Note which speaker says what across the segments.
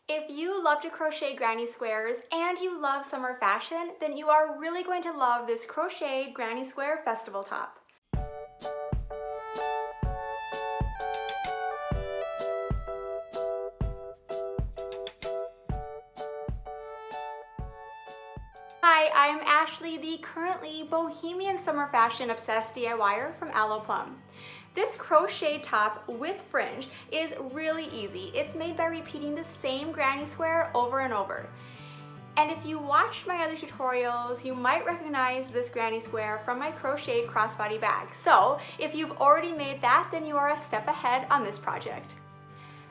Speaker 1: If you love to crochet granny squares and you love summer fashion, then you are really going to love this crocheted granny square festival top. Hi, I'm Ashley, the currently bohemian summer fashion obsessed DIYer from Aloe Plum. This crochet top with fringe is really easy. It's made by repeating the same granny square over and over. And if you watched my other tutorials, you might recognize this granny square from my crocheted crossbody bag. So if you've already made that, then you are a step ahead on this project.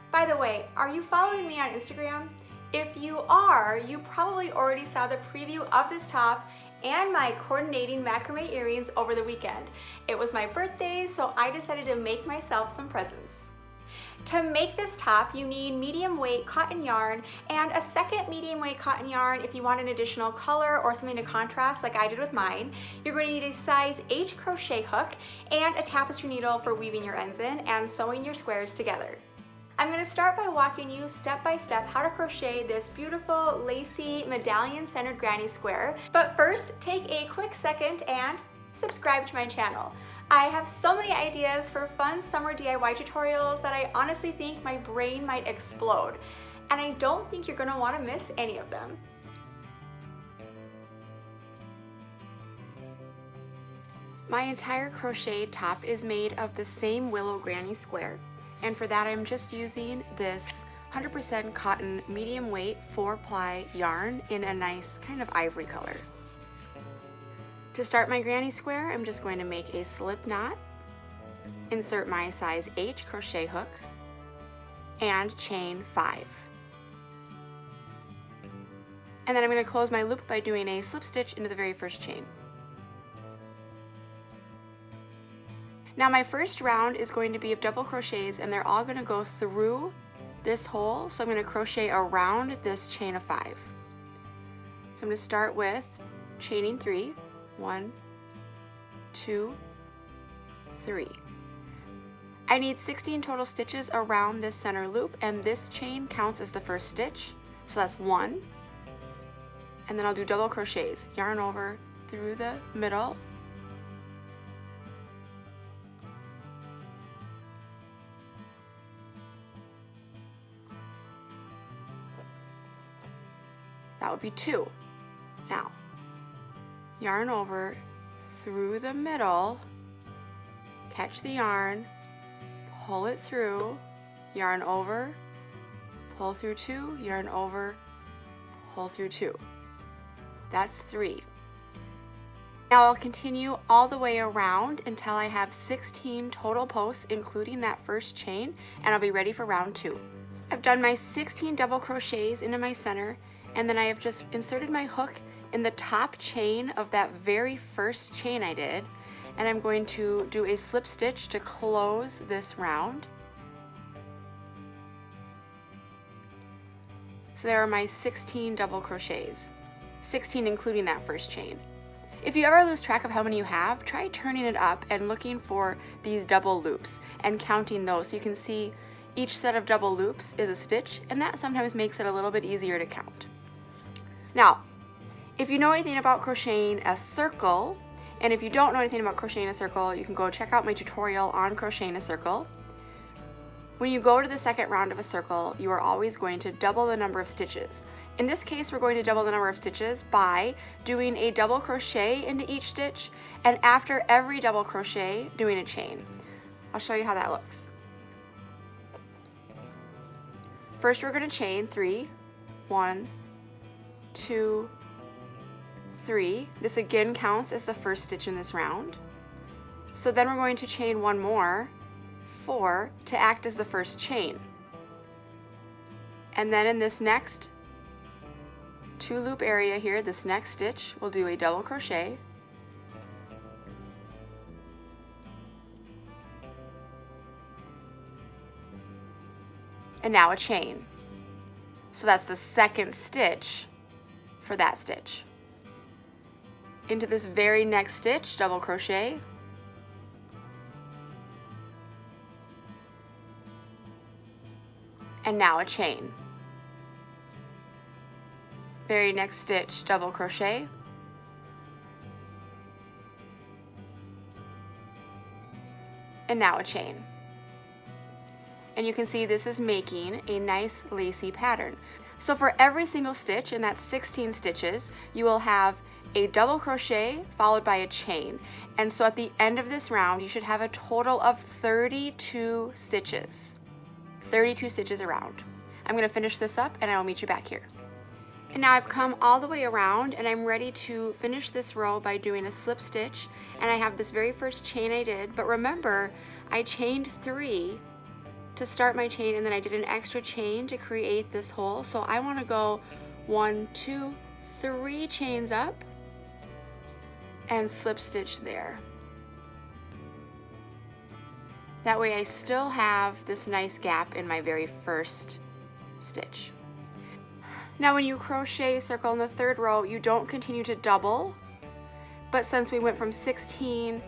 Speaker 1: By the way, are you following me on Instagram? If you are, you probably already saw the preview of this top and my coordinating macrame earrings over the weekend. It was my birthday, so I decided to make myself some presents. To make this top, you need medium weight cotton yarn and a second medium weight cotton yarn if you want an additional color or something to contrast like I did with mine. You're going to need a size H crochet hook and a tapestry needle for weaving your ends in and sewing your squares together. I'm going to start by walking you step by step how to crochet this beautiful lacy medallion centered granny square. But first, take a quick second and subscribe to my channel. I have so many ideas for fun summer DIY tutorials that I honestly think my brain might explode. And I don't think you're going to want to miss any of them. My entire crochet top is made of the same willow granny square. And for that, I'm just using this 100% cotton medium weight 4-ply yarn in a nice kind of ivory color. To start my granny square, I'm just going to make a slip knot, insert my size H crochet hook, and chain 5. And then I'm going to close my loop by doing a slip stitch into the very first chain. Now my first round is going to be of double crochets, and they're all going to go through this hole, so I'm going to crochet around this chain of 5. So I'm going to start with chaining 3. 1, 2, 3. I need 16 total stitches around this center loop, and this chain counts as the first stitch, so that's 1. And then I'll do double crochets, yarn over through the middle, that would be 2. Now, yarn over through the middle, catch the yarn, pull it through, yarn over, pull through 2, yarn over, pull through 2. That's 3. Now I'll continue all the way around until I have 16 total posts, including that first chain, and I'll be ready for round 2. I've done my 16 double crochets into my center, and then I have just inserted my hook in the top chain of that very first chain I did, and I'm going to do a slip stitch to close this round. So there are my 16 double crochets, 16 including that first chain. If you ever lose track of how many you have, try turning it up and looking for these double loops and counting those so you can see each set of double loops is a stitch, and that sometimes makes it a little bit easier to count. Now, if you know anything about crocheting a circle, and if you don't know anything about crocheting a circle, you can go check out my tutorial on crocheting a circle. When you go to the second round of a circle, you are always going to double the number of stitches. In this case, we're going to double the number of stitches by doing a double crochet into each stitch, and after every double crochet, doing a chain. I'll show you how that looks. First, we're going to chain 3, 1, 2, 3. This again counts as the first stitch in this round. So then we're going to chain 1 more, 4, to act as the first chain. And then in this next 2 loop area here, this next stitch, we'll do a double crochet, and now a chain. So that's the second stitch for that stitch. Into this very next stitch, double crochet, and now a chain. Very next stitch, double crochet, and now a chain. And you can see this is making a nice lacy pattern. So for every single stitch, and that's 16 stitches, you will have a double crochet followed by a chain. And so at the end of this round, you should have a total of 32 stitches. 32 stitches around. I'm going to finish this up and I will meet you back here. And now I've come all the way around and I'm ready to finish this row by doing a slip stitch. And I have this very first chain I did, but remember, I chained 3 to start my chain and then I did an extra chain to create this hole. So I want to go 1, 2, 3 chains up and slip stitch there. That way I still have this nice gap in my very first stitch. Now when you crochet circle in the 3rd row, you don't continue to double, but since we went from 16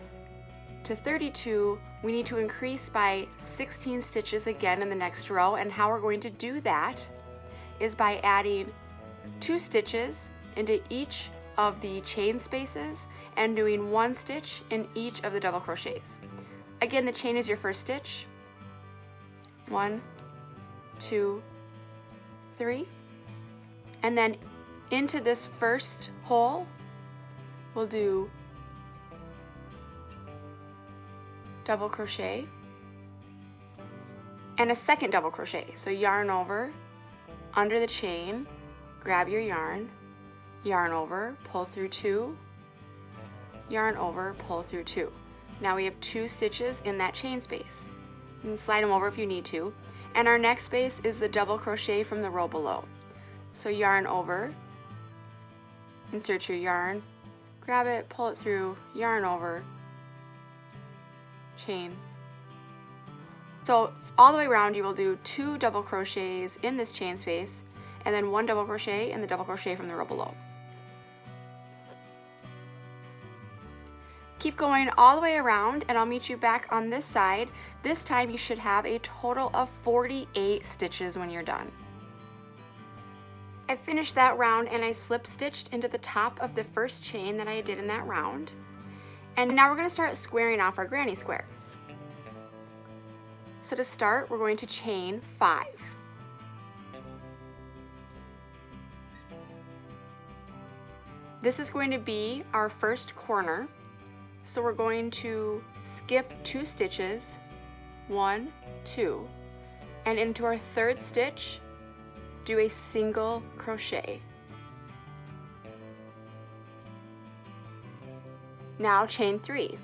Speaker 1: to 32, we need to increase by 16 stitches again in the next row, and how we're going to do that is by adding 2 stitches into each of the chain spaces and doing 1 stitch in each of the double crochets. Again, the chain is your first stitch. 1, 2, 3. And then into this first hole, we'll do double crochet and a second double crochet. So yarn over, under the chain, grab your yarn over, pull through 2, yarn over, pull through 2. Now we have 2 stitches in that chain space. You can slide them over if you need to. And our next space is the double crochet from the row below. So yarn over, insert your yarn, grab it, pull it through, yarn over, chain. So all the way around you will do 2 double crochets in this chain space and then 1 double crochet and the double crochet from the row below. Keep going all the way around and I'll meet you back on this side. This time you should have a total of 48 stitches when you're done. I finished that round and I slip stitched into the top of the first chain that I did in that round. And now we're going to start squaring off our granny square. So to start, we're going to chain 5. This is going to be our first corner. So we're going to skip 2 stitches, 1, 2, and into our 3rd stitch, do a single crochet. Now chain 3.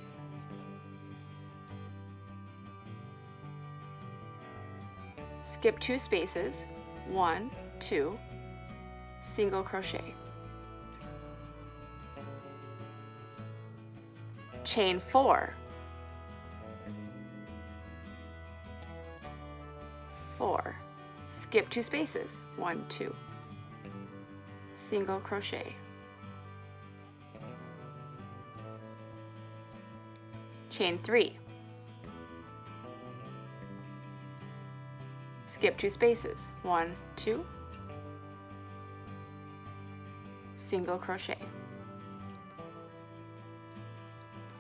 Speaker 1: Skip 2 spaces, 1, 2, single crochet. Chain 4. 4. Skip 2 spaces, 1, 2, single crochet. Chain 3. Skip 2 spaces, 1, 2, single crochet.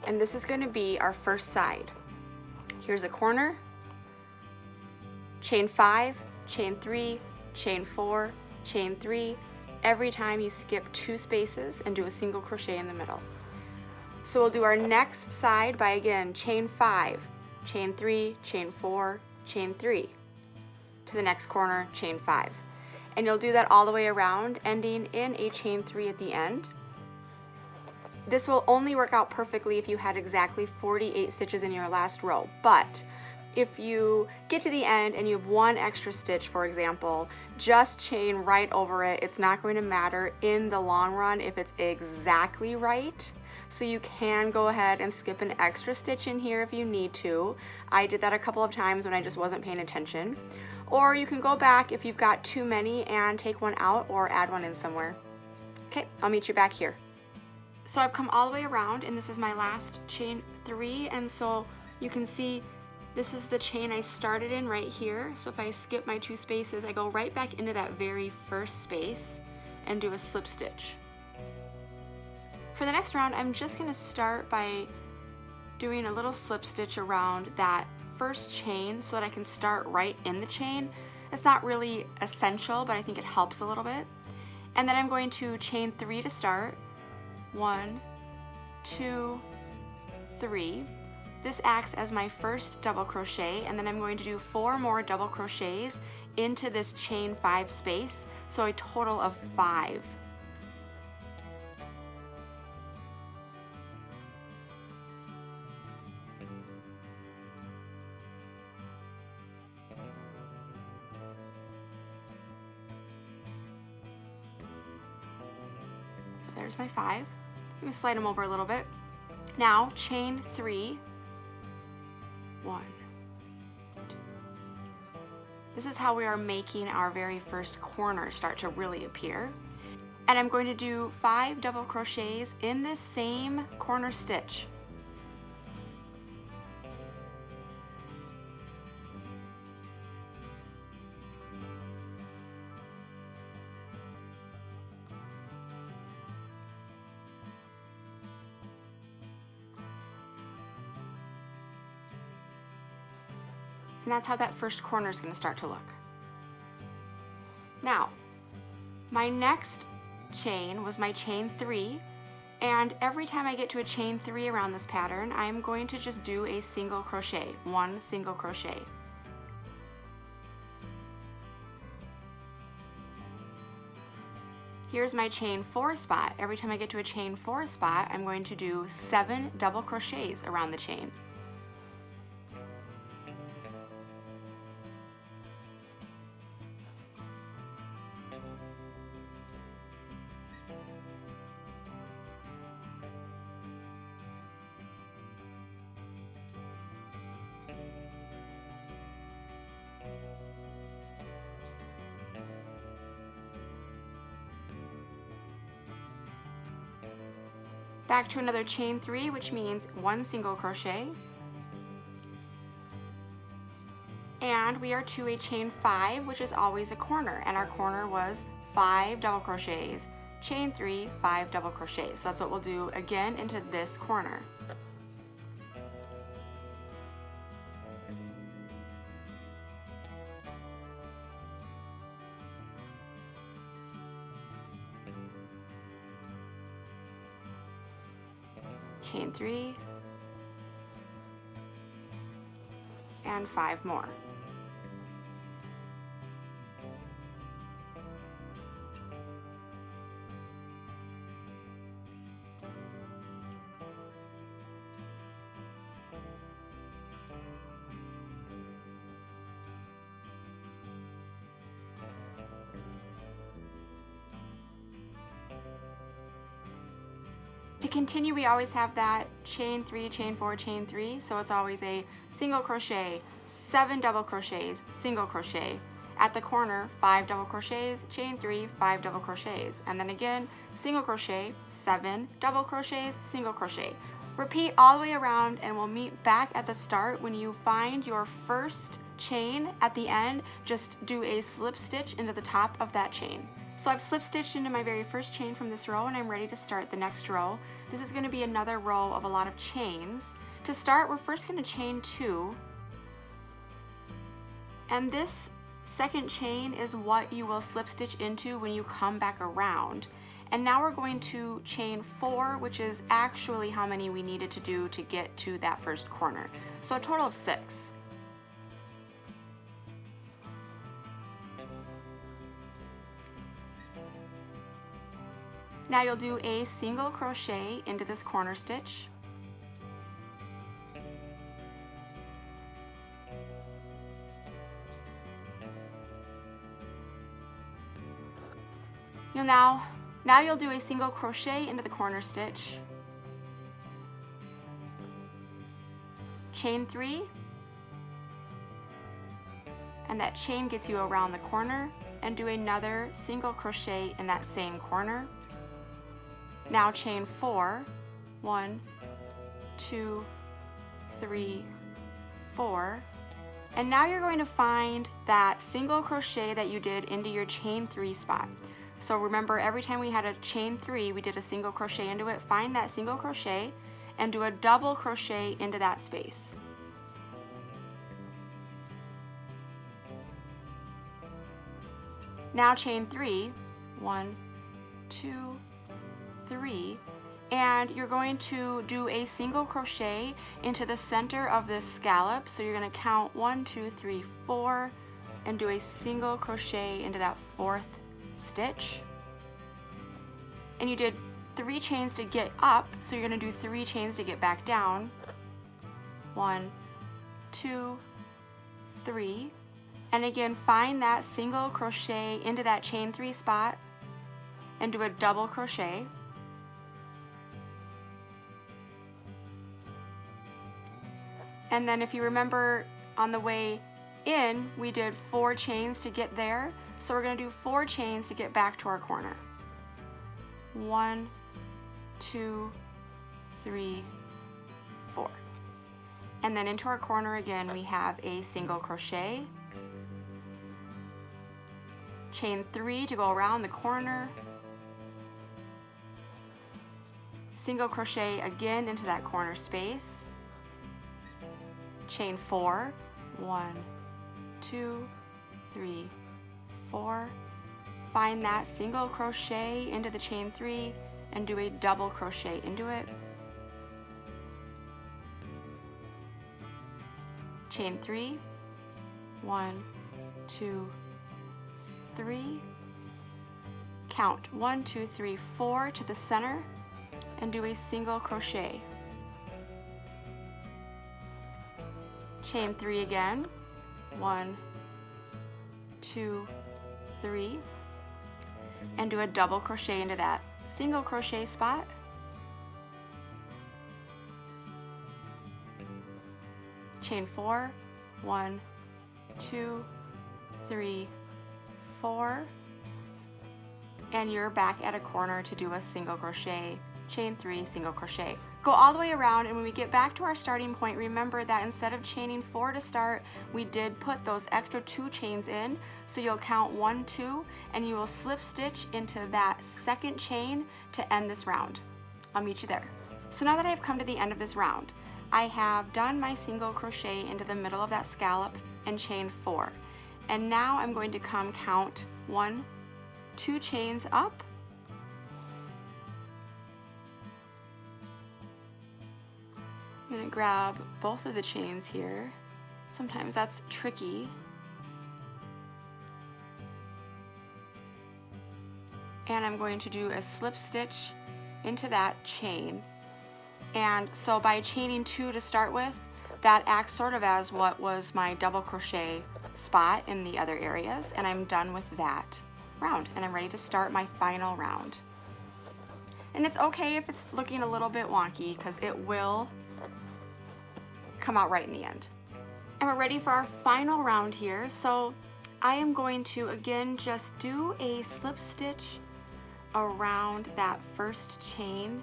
Speaker 1: And this is going to be our first side. Here's a corner, chain 5, chain 3, chain 4, chain 3, every time you skip 2 spaces and do a single crochet in the middle. So we'll do our next side by again chain 5, chain 3, chain 4, chain 3, to the next corner, chain 5. And you'll do that all the way around, ending in a chain 3 at the end. This will only work out perfectly if you had exactly 48 stitches in your last row, but if you get to the end and you have 1 extra stitch, for example, just chain right over it. It's not going to matter in the long run if it's exactly right. So you can go ahead and skip an extra stitch in here if you need to. I did that a couple of times when I just wasn't paying attention. Or you can go back if you've got too many and take one out or add one in somewhere. Okay, I'll meet you back here. So I've come all the way around and this is my last chain 3, and so you can see this is the chain I started in right here. So if I skip my 2 spaces, I go right back into that very first space and do a slip stitch. For the next round, I'm just going to start by doing a little slip stitch around that first chain so that I can start right in the chain. It's not really essential, but I think it helps a little bit. And then I'm going to chain 3 to start. 1, 2, 3. This acts as my first double crochet, and then I'm going to do 4 more double crochets into this chain 5 space, so a total of 5. So there's my 5. I'm going to slide them over a little bit. Now chain 3. 1, 2. This is how we are making our very first corner start to really appear. And I'm going to do 5 double crochets in this same corner stitch. And that's how that first corner is going to start to look. Now, my next chain was my chain 3, and every time I get to a chain 3 around this pattern, I am going to just do a single crochet, 1 single crochet. Here's my chain 4 spot. Every time I get to a chain 4 spot, I'm going to do 7 double crochets around the chain. Back to another chain 3, which means 1 single crochet. And we are to a chain 5, which is always a corner, and our corner was 5 double crochets, chain 3, 5 double crochets. So that's what we'll do again into this corner. Chain 3, and 5 more. To continue, we always have that chain 3, chain 4, chain 3, so it's always a single crochet, 7 double crochets, single crochet. At the corner, 5 double crochets, chain 3, 5 double crochets, and then again, single crochet, 7 double crochets, single crochet. Repeat all the way around, and we'll meet back at the start. When you find your first chain at the end, just do a slip stitch into the top of that chain. So I've slip stitched into my very first chain from this row, and I'm ready to start the next row. This is going to be another row of a lot of chains. To start, we're first going to chain 2, and this second chain is what you will slip stitch into when you come back around. And now we're going to chain 4, which is actually how many we needed to do to get to that first corner. So a total of 6. Now you'll do a single crochet into this corner stitch. Now you'll do a single crochet into the corner stitch, chain 3, and that chain gets you around the corner, and do another single crochet in that same corner. Now chain 4, 1, 2, 3, 4, and now you're going to find that single crochet that you did into your chain 3 spot. So remember, every time we had a chain 3, we did a single crochet into it. Find that single crochet and do a double crochet into that space. Now chain 3, 1, 2, 3, and you're going to do a single crochet into the center of this scallop. So you're going to count 1, 2, 3, 4 and do a single crochet into that 4th stitch. And you did 3 chains to get up, so you're going to do 3 chains to get back down. 1, 2, 3. And again, find that single crochet into that chain 3 spot and do a double crochet. And then if you remember, on the way in, we did 4 chains to get there. So we're going to do 4 chains to get back to our corner. 1, 2, 3, 4. And then into our corner again, we have a single crochet, chain 3 to go around the corner, single crochet again into that corner space, chain 4, 1, 2, 3, 4. Find that single crochet into the chain 3 and do a double crochet into it. Chain 3, 1, 2, 3. Count 1, 2, 3, 4 to the center and do a single crochet. Chain 3 again, 1, 2, 3, and do a double crochet into that single crochet spot. Chain 4, 1, 2, 3, 4, and you're back at a corner to do a single crochet, chain 3, single crochet. Go all the way around, and when we get back to our starting point, remember that instead of chaining 4 to start, we did put those extra 2 chains in, so you'll count 1, 2, and you will slip stitch into that 2nd chain to end this round. I'll meet you there. So now that I've come to the end of this round, I have done my single crochet into the middle of that scallop and chain 4. And now I'm going to come count 1, 2 chains up, I'm going to grab both of the chains here. Sometimes that's tricky. And I'm going to do a slip stitch into that chain. And so by chaining 2 to start with, that acts sort of as what was my double crochet spot in the other areas, and I'm done with that round, and I'm ready to start my final round. And it's okay if it's looking a little bit wonky, because it will come out right in the end. And we're ready for our final round here. So I am going to again just do a slip stitch around that first chain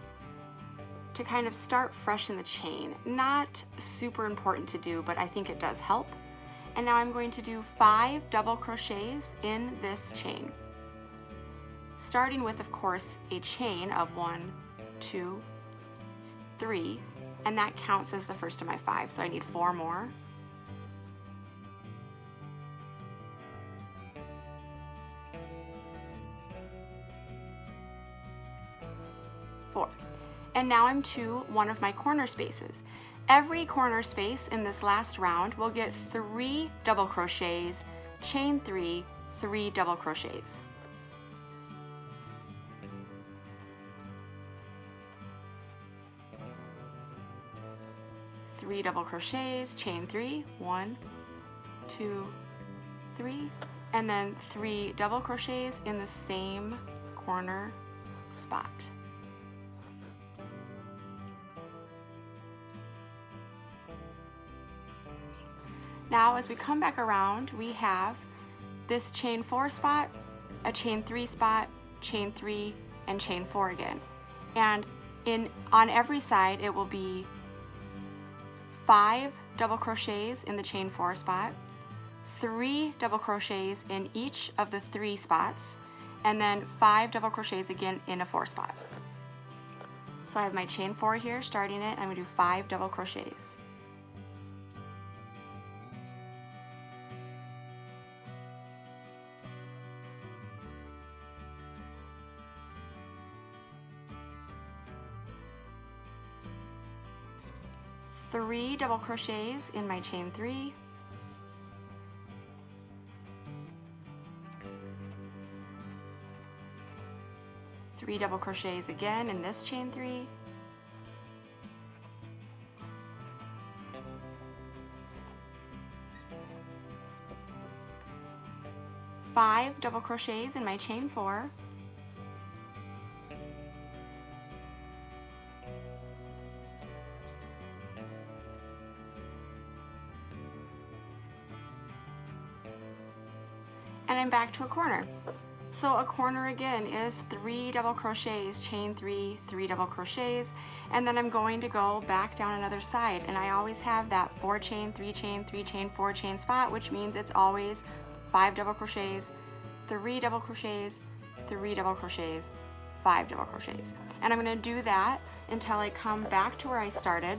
Speaker 1: to kind of start fresh in the chain. Not super important to do, but I think it does help. And now I'm going to do 5 double crochets in this chain, starting with, of course, a chain of 1, 2, 3, and that counts as the first of my 5, so I need 4 more. And now I'm to one of my corner spaces. Every corner space in this last round will get 3 double crochets, chain 3, 3 double crochets. Three double crochets, chain 3, 1, 2, 3, and then 3 double crochets in the same corner spot. Now as we come back around, we have this chain 4 spot, a chain 3 spot, chain 3, and chain 4 again. And on every side it will be 5 double crochets in the chain 4 spot, 3 double crochets in each of the 3 spots, and then 5 double crochets again in a 4 spot. So I have my chain 4 here, starting it, and I'm going to do 5 double crochets. Three double crochets in my chain 3, three double crochets again in this chain 3, five double crochets in my chain 4, and I'm back to a corner. So a corner again is 3 double crochets, chain 3, 3 double crochets, and then I'm going to go back down another side, and I always have that 4 chain, 3 chain, 3 chain, 4 chain spot, which means it's always 5 double crochets, 3 double crochets, 3 double crochets, 5 double crochets. And I'm going to do that until I come back to where I started.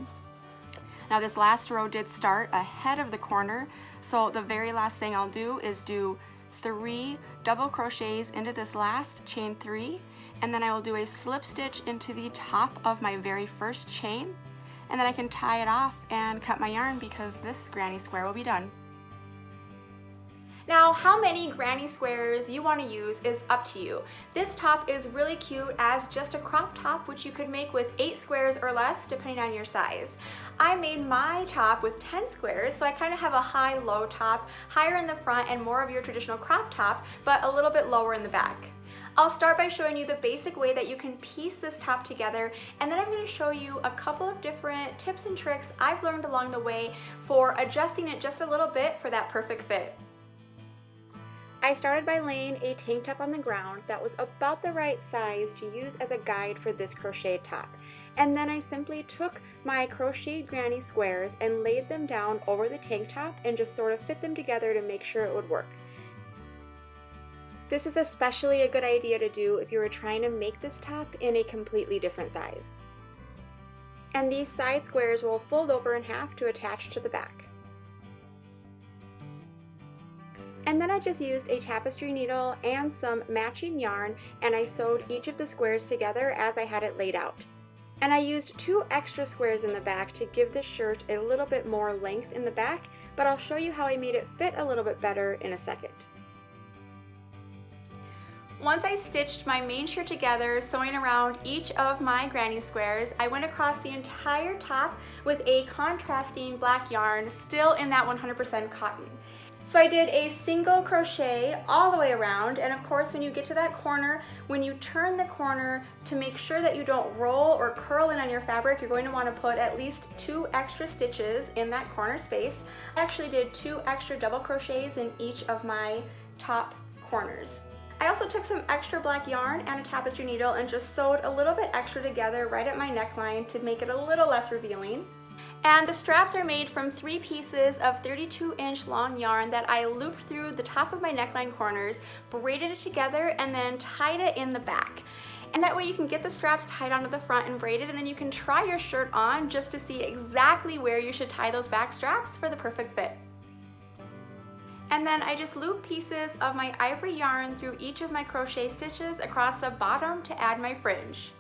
Speaker 1: Now this last row did start ahead of the corner, so the very last thing I'll do is do 3 double crochets into this last chain 3, and then I will do a slip stitch into the top of my very first chain, and then I can tie it off and cut my yarn because this granny square will be done. Now, how many granny squares you want to use is up to you. This top is really cute as just a crop top, which you could make with 8 squares or less depending on your size. I made my top with 10 squares, so I kind of have a high-low top, higher in the front and more of your traditional crop top, but a little bit lower in the back. I'll start by showing you the basic way that you can piece this top together, and then I'm going to show you a couple of different tips and tricks I've learned along the way for adjusting it just a little bit for that perfect fit. I started by laying a tank top on the ground that was about the right size to use as a guide for this crochet top. And then I simply took my crocheted granny squares and laid them down over the tank top and just sort of fit them together to make sure it would work. This is especially a good idea to do if you were trying to make this top in a completely different size. And these side squares will fold over in half to attach to the back. And then I just used a tapestry needle and some matching yarn, and I sewed each of the squares together as I had it laid out. And I used 2 extra squares in the back to give the shirt a little bit more length in the back, but I'll show you how I made it fit a little bit better in a second. Once I stitched my main shirt together, sewing around each of my granny squares, I went across the entire top with a contrasting black yarn, still in that 100% cotton. So I did a single crochet all the way around, and of course when you get to that corner, when you turn the corner, to make sure that you don't roll or curl in on your fabric, you're going to want to put at least 2 extra stitches in that corner space. I actually did 2 extra double crochets in each of my top corners. I also took some extra black yarn and a tapestry needle and just sewed a little bit extra together right at my neckline to make it a little less revealing. And the straps are made from 3 pieces of 32-inch long yarn that I looped through the top of my neckline corners, braided it together, and then tied it in the back. And that way you can get the straps tied onto the front and braided, and then you can try your shirt on just to see exactly where you should tie those back straps for the perfect fit. And then I just loop pieces of my ivory yarn through each of my crochet stitches across the bottom to add my fringe.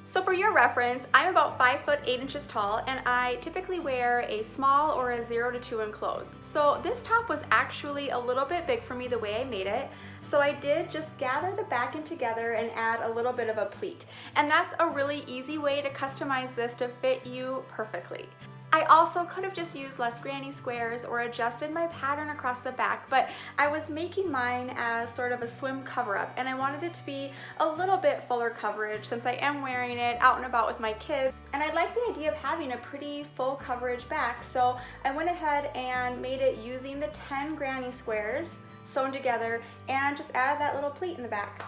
Speaker 1: So for your reference, I'm about 5 foot 8 inches tall, and I typically wear a small or a 0 to 2 in clothes. So this top was actually a little bit big for me the way I made it. So I did just gather the back end together and add a little bit of a pleat. And that's a really easy way to customize this to fit you perfectly. I also could have just used less granny squares or adjusted my pattern across the back, but I was making mine as sort of a swim cover-up, and I wanted it to be a little bit fuller coverage since I am wearing it out and about with my kids, and I like the idea of having a pretty full coverage back, so I went ahead and made it using the 10 granny squares sewn together and just added that little pleat in the back.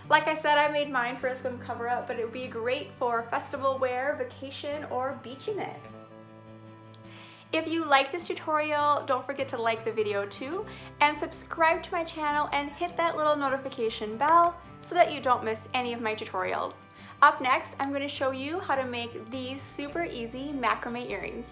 Speaker 1: Like I said, I made mine for a swim cover-up, but it would be great for festival wear, vacation, or beaching it. If you like this tutorial, don't forget to like the video too, and subscribe to my channel and hit that little notification bell so that you don't miss any of my tutorials. Up next, I'm going to show you how to make these super easy macrame earrings.